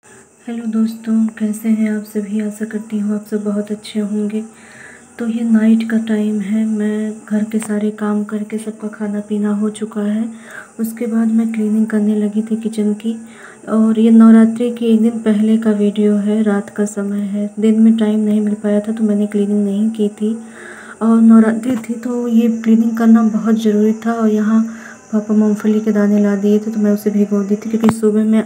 Hello दोस्तों, कैसे हैं आप सभी। आशा करती हूँ आप सब बहुत अच्छे होंगे। तो ये नाइट का टाइम है। मैं घर के सारे काम करके सबका खाना पीना हो चुका है। उसके बाद मैं क्लीनिंग करने लगी थी किचन की। और ये नवरात्रि के एक दिन पहले का वीडियो है, रात का समय है। दिन में टाइम नहीं मिल पाया था तो मैंने क्लीनिंग नहीं की थी। और नवरात्रि थी तो ये क्लीनिंग करना बहुत ज़रूरी था। और यहाँ पापा मूंगफली के दाने ला दिए थे तो मैं उसे भिगो दी थी, क्योंकि सुबह में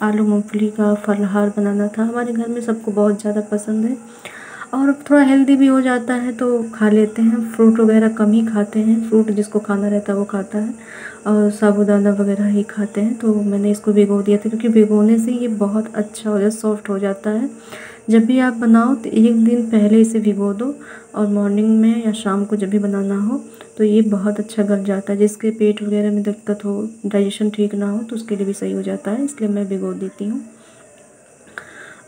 आलू मूंगफली का फलाहार बनाना था। हमारे घर में सबको बहुत ज़्यादा पसंद है और थोड़ा हेल्दी भी हो जाता है तो खा लेते हैं। फ्रूट वगैरह कम ही खाते हैं, फ्रूट जिसको खाना रहता है वो खाता है और साबूदाना वगैरह ही खाते हैं। तो मैंने इसको भिगो दिया था, क्योंकि भिगोने से ये बहुत अच्छा हो जाता, सॉफ्ट हो जाता है। जब भी आप बनाओ तो एक दिन पहले इसे भिगो दो और मॉर्निंग में या शाम को जब भी बनाना हो तो ये बहुत अच्छा गल जाता है। जिसके पेट वगैरह में दिक्कत हो, डाइजेशन ठीक ना हो, तो उसके लिए भी सही हो जाता है, इसलिए मैं भिगो देती हूँ।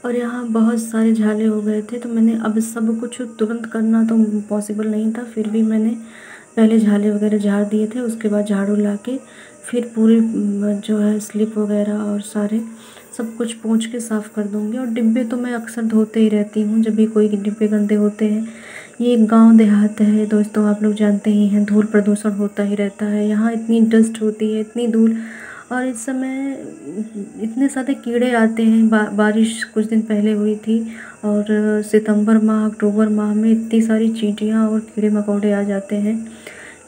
और यहाँ बहुत सारे झाले हो गए थे तो मैंने अब सब कुछ तुरंत करना तो पॉसिबल नहीं था, फिर भी मैंने पहले झाले वगैरह झाड़ दिए थे। उसके बाद झाड़ू ला के फिर पूरी जो है स्लिप वगैरह और सारे सब कुछ पोंछ के साफ़ कर दूँगी। और डिब्बे तो मैं अक्सर धोते ही रहती हूँ जब भी कोई डिब्बे गंदे होते हैं। ये गांव देहात है दोस्तों, आप लोग जानते ही हैं, धूल प्रदूषण होता ही रहता है। यहाँ इतनी डस्ट होती है, इतनी धूल। और इस समय इतने सारे कीड़े आते हैं। बारिश कुछ दिन पहले हुई थी और सितंबर माह अक्टूबर माह में इतनी सारी चींटियाँ और कीड़े मकोड़े आ जाते हैं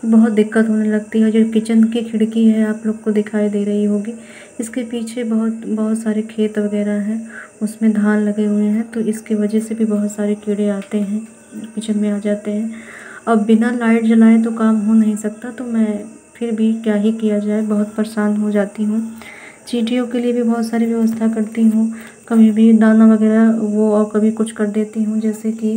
कि बहुत दिक्कत होने लगती है। जो किचन की खिड़की है आप लोग को दिखाई दे रही होगी, इसके पीछे बहुत बहुत सारे खेत वगैरह हैं, उसमें धान लगे हुए हैं, तो इसकी वजह से भी बहुत सारे कीड़े आते हैं, किचन में आ जाते हैं। अब बिना लाइट जलाए तो काम हो नहीं सकता, तो मैं फिर भी क्या ही किया जाए, बहुत परेशान हो जाती हूँ। चींटियों के लिए भी बहुत सारी व्यवस्था करती हूँ, कभी भी दाना वगैरह वो और कभी कुछ कर देती हूँ। जैसे कि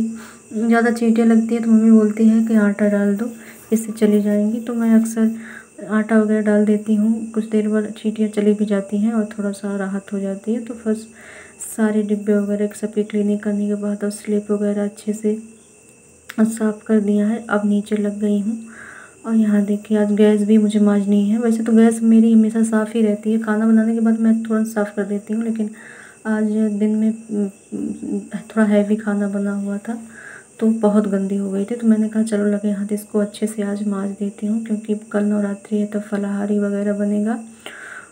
ज़्यादा चींटियाँ लगती हैं तो मम्मी बोलती है कि आटा डाल दो, इससे चली जाएंगी, तो मैं अक्सर आटा वगैरह डाल देती हूँ। कुछ देर बाद चींटियाँ चली भी जाती हैं और थोड़ा सा राहत हो जाती है। तो फर्स्ट सारे डिब्बे वगैरह सबकी क्लीनिंग करने के बाद और स्लिप वगैरह अच्छे से साफ़ कर दिया है। अब नीचे लग गई हूँ। और यहाँ देखिए आज गैस भी मुझे मांजनी है। वैसे तो गैस मेरी हमेशा साफ़ ही रहती है, खाना बनाने के बाद मैं तुरंत साफ़ कर देती हूँ, लेकिन आज दिन में थोड़ा हैवी खाना बना हुआ था तो बहुत गंदी हो गई थी। तो मैंने कहा चलो लगे हाथ इसको अच्छे से आज मांज देती हूँ, क्योंकि कल नवरात्रि है तो फलाहारी वगैरह बनेगा।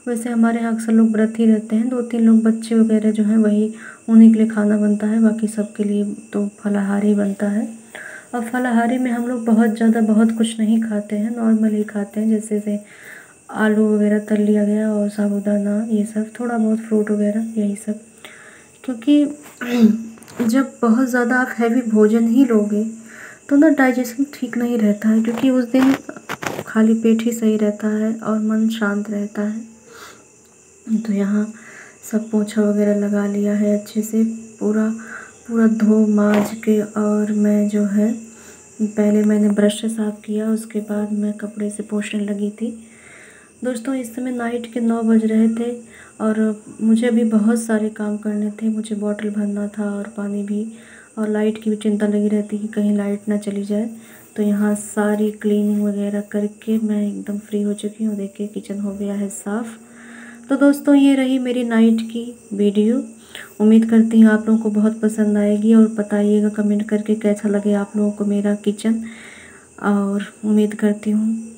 वैसे हमारे यहाँ अक्सर लोग व्रत ही रहते हैं, 2-3 लोग बच्चे वगैरह जो हैं वही, उन्हीं के लिए खाना बनता है, बाकी सब के लिए तो फलाहारी बनता है। अब फलाहारी में हम लोग बहुत ज़्यादा बहुत कुछ नहीं खाते हैं, नॉर्मल ही खाते हैं। जैसे से आलू वगैरह तल लिया गया और साबूदाना, ये सब थोड़ा बहुत फ्रूट वगैरह, यही सब। क्योंकि जब बहुत ज़्यादा आप हैवी भोजन ही लोगे तो ना डाइजेशन ठीक नहीं रहता है, क्योंकि उस दिन खाली पेट ही सही रहता है और मन शांत रहता है। तो यहाँ सब पोछा वगैरह लगा लिया है अच्छे से, पूरा पूरा धो माज के। और मैं जो है पहले मैंने ब्रश से साफ़ किया, उसके बाद मैं कपड़े से पोंछने लगी थी। दोस्तों इस समय नाइट के 9 बज रहे थे और मुझे अभी बहुत सारे काम करने थे। मुझे बॉटल भरना था और पानी भी, और लाइट की भी चिंता लगी रहती कि कहीं लाइट ना चली जाए। तो यहाँ सारी क्लीनिंग वगैरह करके मैं एकदम फ्री हो चुकी हूँ। देखिए किचन हो गया है साफ़। तो दोस्तों ये रही मेरी नाइट की वीडियो। उम्मीद करती हूँ आप लोगों को बहुत पसंद आएगी, और बताइएगा कमेंट करके कैसा लगे आप लोगों को मेरा किचन। और उम्मीद करती हूँ